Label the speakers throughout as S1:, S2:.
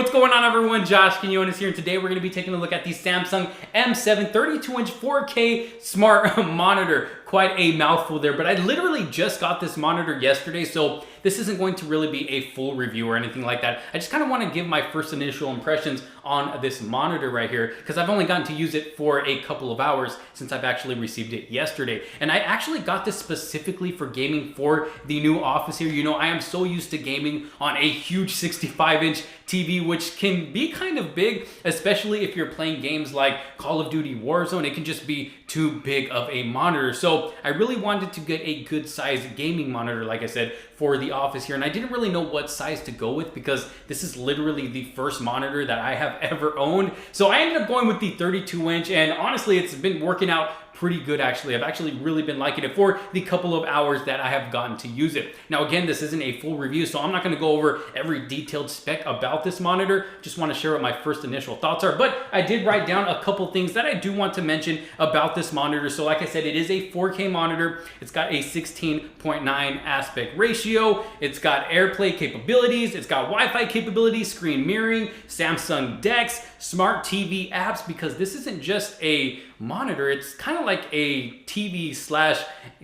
S1: what's going on everyone? Josh Quinones here, and today we're going to be taking a look at the Samsung M7 32-inch 4K smart monitor. Quite a mouthful there, but I literally just got this monitor yesterday, so this isn't going to really be a full review or anything like that. I just kind of want to give my first initial impressions on this monitor right here, because I've only gotten to use it for a couple of hours since I've actually received it yesterday. And I actually got this specifically for gaming for the new office here. You know, I am so used to gaming on a huge 65-inch TV, which can be kind of big, especially if you're playing games like Call of Duty Warzone. It can just be too big of a monitor. So I really wanted to get a good size gaming monitor, like I said, for the office here. And I didn't really know what size to go with because this is literally the first monitor that I have ever owned. So I ended up going with the 32-inch, and honestly, it's been working out pretty good actually. I've actually really been liking it for the couple of hours that I have gotten to use it. Now again, this isn't a full review, so I'm not going to go over every detailed spec about this monitor. Just want to share what my first initial thoughts are, but I did write down a couple things that I do want to mention about this monitor. So like I said, it is a 4K monitor. It's got a 16.9 aspect ratio. It's got AirPlay capabilities. It's got Wi-Fi capabilities, screen mirroring, Samsung DeX, smart TV apps, because this isn't just a monitor, it's kind of like a TV slash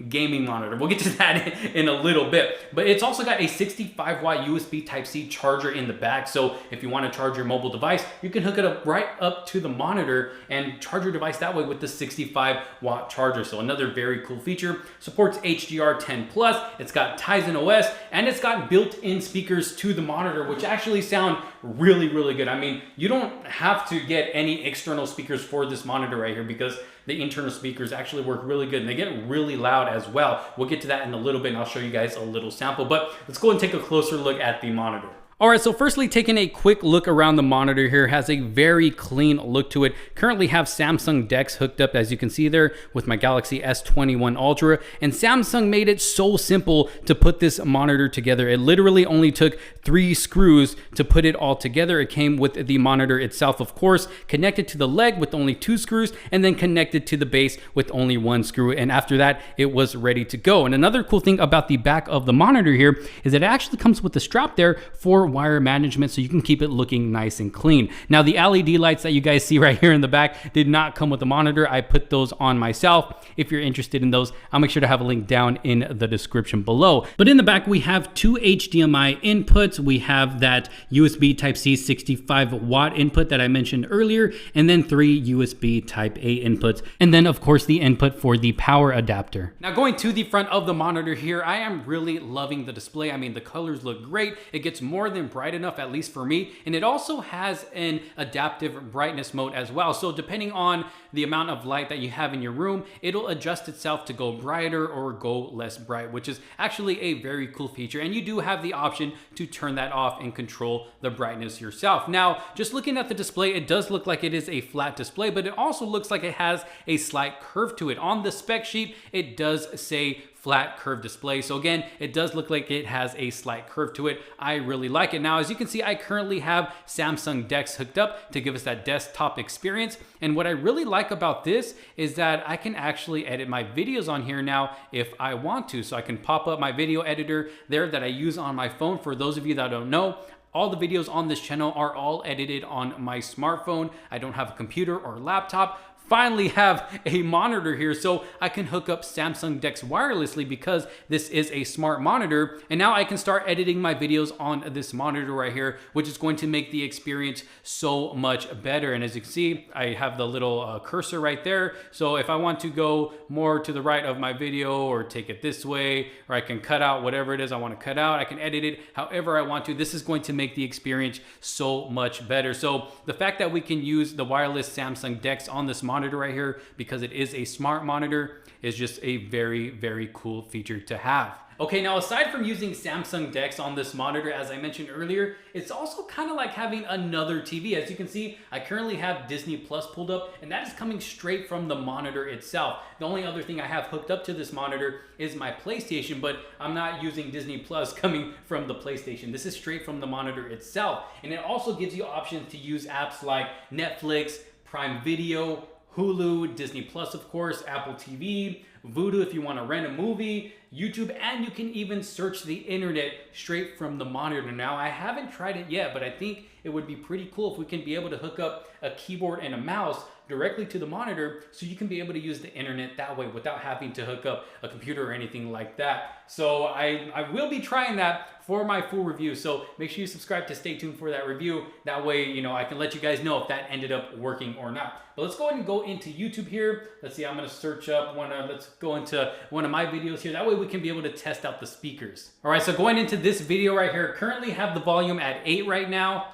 S1: gaming monitor. We'll get to that in a little bit, but it's also got a 65 watt USB Type-C charger in the back. So if you want to charge your mobile device, you can hook it up right up to the monitor and charge your device that way with the 65 watt charger. So another very cool feature. Supports HDR10+, it's got Tizen OS, and it's got built-in speakers to the monitor, which actually sound really, really good. I mean, you don't have to get any external speakers for this monitor right here because the internal speakers actually work really good and they get really loud as well. We'll get to that in a little bit and I'll show you guys a little sample, but let's go and take a closer look at the monitor. All right, so firstly, taking a quick look around the monitor here, has a very clean look to it. Currently have Samsung DeX hooked up, as you can see there, with my Galaxy S21 Ultra. And Samsung made it so simple to put this monitor together. It literally only took 3 screws to put it all together. It came with the monitor itself, of course, connected to the leg with only 2 screws, and then connected to the base with only 1 screw. And after that, it was ready to go. And another cool thing about the back of the monitor here is that it actually comes with a strap there for wire management, so you can keep it looking nice and clean. Now the LED lights that you guys see right here in the back did not come with the monitor. I put those on myself. If you're interested in those, I'll make sure to have a link down in the description below. But in the back we have 2 HDMI inputs. We have that USB Type-C 65 watt input that I mentioned earlier, and then 3 USB Type-A inputs, and then of course the input for the power adapter. Now going to the front of the monitor here, I am really loving the display. I mean, the colors look great. It gets more than bright enough, at least for me, and it also has an adaptive brightness mode as well. So depending on the amount of light that you have in your room, it'll adjust itself to go brighter or go less bright, which is actually a very cool feature. And you do have the option to turn that off and control the brightness yourself. Now, just looking at the display, it does look like it is a flat display, but it also looks like it has a slight curve to it. On the spec sheet, it does say flat curved display. So again, it does look like it has a slight curve to it. I really like it. Now, as you can see, I currently have Samsung DeX hooked up to give us that desktop experience. And what I really like about this is that I can actually edit my videos on here now if I want to. So I can pop up my video editor there that I use on my phone. For those of you that don't know, all the videos on this channel are all edited on my smartphone. I don't have a computer or laptop. Finally have a monitor here, so I can hook up Samsung DeX wirelessly because this is a smart monitor, and now I can start editing my videos on this monitor right here, which is going to make the experience so much better. And as you can see, I have the little cursor right there, so if I want to go more to the right of my video or take it this way, or I can cut out whatever it is I want to cut out, I can edit it however I want to. This is going to make the experience so much better. So the fact that we can use the wireless Samsung DeX on this monitor right here, because it is a smart monitor, is just a very, very cool feature to have. Okay, now aside from using Samsung DeX on this monitor, as I mentioned earlier, it's also kind of like having another TV. As you can see, I currently have Disney Plus pulled up, and that is coming straight from the monitor itself. The only other thing I have hooked up to this monitor is my PlayStation, but I'm not using Disney Plus coming from the PlayStation. This is straight from the monitor itself. And it also gives you options to use apps like Netflix, Prime Video, Hulu, Disney Plus, of course, Apple TV, Vudu if you want to rent a movie, YouTube, and you can even search the internet straight from the monitor. Now, I haven't tried it yet, but I think it would be pretty cool if we can be able to hook up a keyboard and a mouse directly to the monitor so you can be able to use the internet that way without having to hook up a computer or anything like that. So I will be trying that for my full review. So make sure you subscribe to stay tuned for that review. That way, you know, I can let you guys know if that ended up working or not. But let's go ahead and go into YouTube here. Let's see, I'm gonna search up let's go into one of my videos here. That way we can be able to test out the speakers. All right, so going into this video right here, currently have the volume at 8 right now.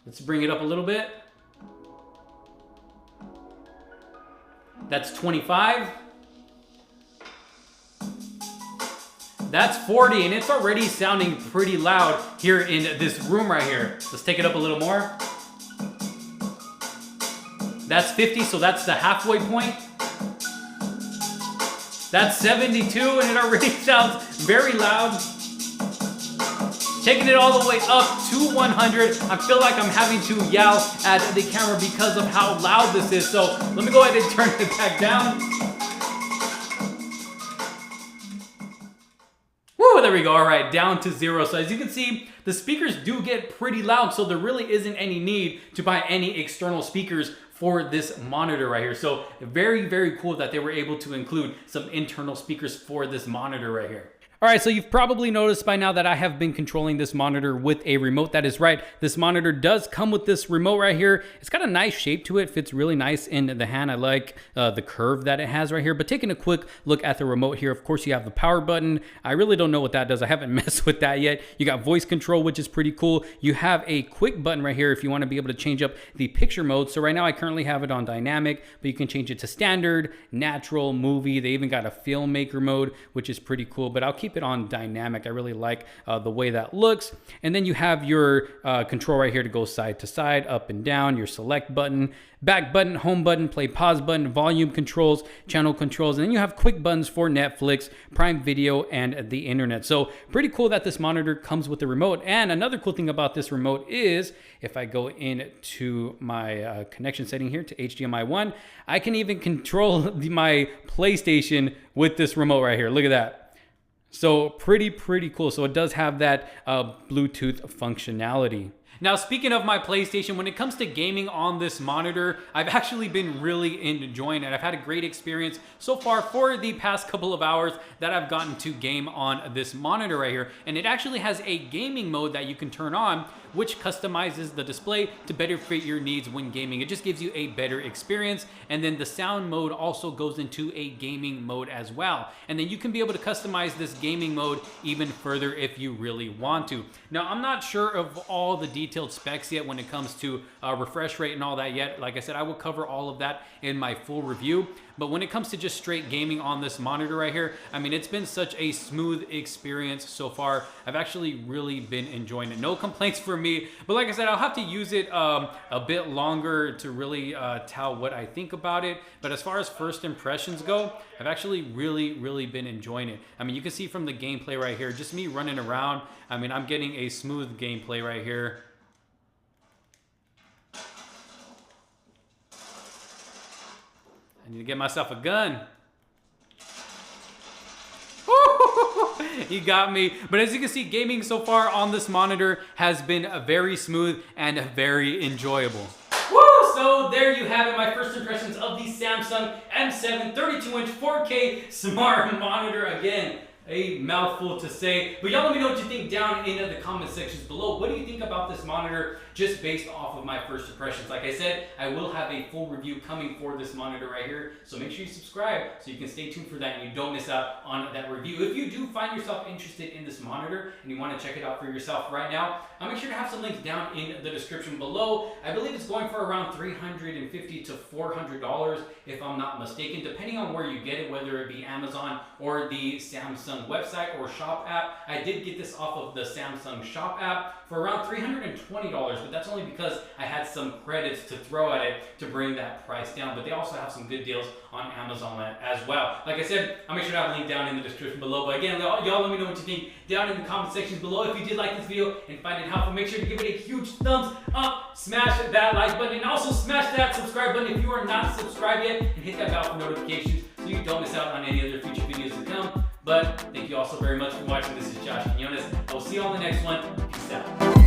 S1: Let's bring it up a little bit. That's 25. That's 40, and it's already sounding pretty loud here in this room right here. Let's take it up a little more. That's 50, so that's the halfway point. That's 72, and it already sounds very loud. Taking it all the way up to 100. I feel like I'm having to yell at the camera because of how loud this is. So let me go ahead and turn it back down. Woo, there we go. All right, down to 0. So as you can see, the speakers do get pretty loud, so there really isn't any need to buy any external speakers for this monitor right here. So very, very cool that they were able to include some internal speakers for this monitor right here. All right, so you've probably noticed by now that I have been controlling this monitor with a remote. That is right, this monitor does come with this remote right here. It's got a nice shape to it, fits really nice in the hand. I like the curve that it has right here. But taking a quick look at the remote here, of course you have the power button. I really don't know what that does. I haven't messed with that yet. You got voice control, which is pretty cool. You have a quick button right here if you want to be able to change up the picture mode. So right now I currently have it on dynamic, but you can change it to standard, natural, movie. They even got a filmmaker mode, which is pretty cool, but I'll keep it on dynamic. I really like the way that looks. And then you have your control right here to go side to side, up and down, your select button, back button, home button, play pause button, volume controls, channel controls, and then you have quick buttons for Netflix, Prime Video, and the internet. So pretty cool that this monitor comes with the remote. And another cool thing about this remote is if I go into my connection setting here to HDMI 1, I can even control my PlayStation with this remote right here. Look at that. So pretty cool. So it does have that Bluetooth functionality. Now, speaking of my PlayStation, when it comes to gaming on this monitor, I've actually been really enjoying it. I've had a great experience so far for the past couple of hours that I've gotten to game on this monitor right here. And it actually has a gaming mode that you can turn on, which customizes the display to better fit your needs when gaming. It just gives you a better experience. And then the sound mode also goes into a gaming mode as well. And then you can be able to customize this gaming mode even further if you really want to. Now, I'm not sure of all the detailed specs yet when it comes to refresh rate and all that yet. Like I said, I will cover all of that in my full review. But when it comes to just straight gaming on this monitor right here, I mean, it's been such a smooth experience so far. I've actually really been enjoying it. No complaints for me. But like I said, I'll have to use it a bit longer to really tell what I think about it. But as far as first impressions go, I've actually really been enjoying it. I mean, you can see from the gameplay right here, just me running around. I mean, I'm getting a smooth gameplay right here. I need to get myself a gun. You got me. But as you can see, gaming so far on this monitor has been very smooth and very enjoyable. Woo! So there you have it, my first impressions of the Samsung M7 32-inch 4K smart monitor. Again, a mouthful to say, but y'all let me know what you think down in the comment sections below. What do you think about this monitor just based off of my first impressions? Like I said, I will have a full review coming for this monitor right here, so make sure you subscribe so you can stay tuned for that and you don't miss out on that review. If you do find yourself interested in this monitor and you want to check it out for yourself right now, I'll make sure to have some links down in the description below. I believe it's going for around $350 to $400 if I'm not mistaken, depending on where you get it, whether it be Amazon or the Samsung website or shop app. I did get this off of the Samsung shop app for around $320, but that's only because I had some credits to throw at it to bring that price down. But they also have some good deals on Amazon as well. Like I said, I'll make sure to have a link down in the description below. But again, y'all let me know what you think down in the comment sections below. If you did like this video and find it helpful, make sure to give it a huge thumbs up, smash that like button, and also smash that subscribe button if you are not subscribed yet, and hit that bell for notifications so you don't miss out on any other future videos to come. But thank you all so very much for watching. This is Josh Quinones. I will see you on the next one. Peace out.